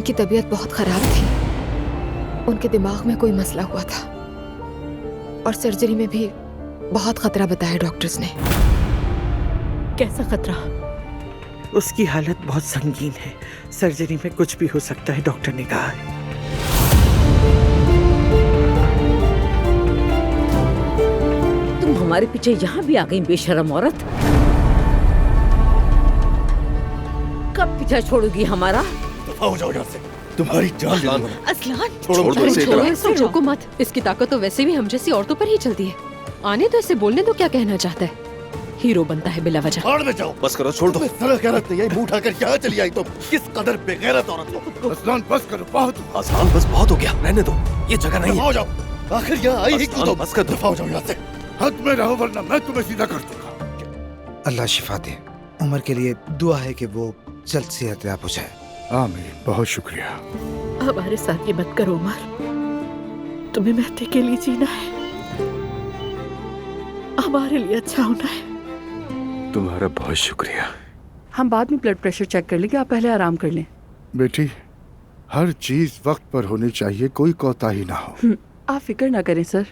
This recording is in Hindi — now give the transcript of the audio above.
उनकी तबीयत बहुत खराब थी। उनके दिमाग में कोई मसला हुआ था और सर्जरी में भी बहुत खतरा बताया डॉक्टर्स ने। कैसा खतरा? उसकी हालत बहुत संगीन है, सर्जरी में कुछ भी हो सकता है, डॉक्टर ने कहा है। तुम हमारे पीछे यहाँ भी आ गई बेशरम औरत। कब पीछा छोड़ोगी हमारा? हो जाओ यहाँ से, तुम्हारी जान ले लूंगा। असलान छोड़ो इसे, रोको मत। इसकी ताकत तो वैसे भी हम जैसी औरतों पर ही चलती है। आने तो इसे बोलने दो, क्या कहना चाहता है। हीरो बनता है बिला वजह। भाड़ में जाओ, बस करो, छोड़ दो। तरह गैरत नहीं है, मुंह उठाकर यहाँ चली आई तुम। किस कदर बेगैरत औरत हो। असलान बस करो, बहुत हुआ। आसान, बस बहुत हो गया, रहने दो, ये जगह नहीं है। हो जाओ, आखिर यहाँ आई ही क्यों तुम? बस कर दो। दफा हो जाओ यहाँ से, हद में रहो वरना मैं तुम्हें सीधा कर दूंगा। अल्लाह शिफा दे। उमर के लिए दुआ है कि वो जल्द सेहतयाब हो जाए। आमीन, बहुत शुक्रिया। हमारे साथ ये मत करो उमर, तुम्हें मेहती के लिए जीना है, हमारे लिए अच्छा होना है। तुम्हारा बहुत शुक्रिया। हम बाद में ब्लड प्रेशर चेक कर लेंगे, आप पहले आराम कर लें। बेटी, हर चीज वक्त पर होनी चाहिए, कोई कोताही ना हो। आप फिक्र ना करें सर।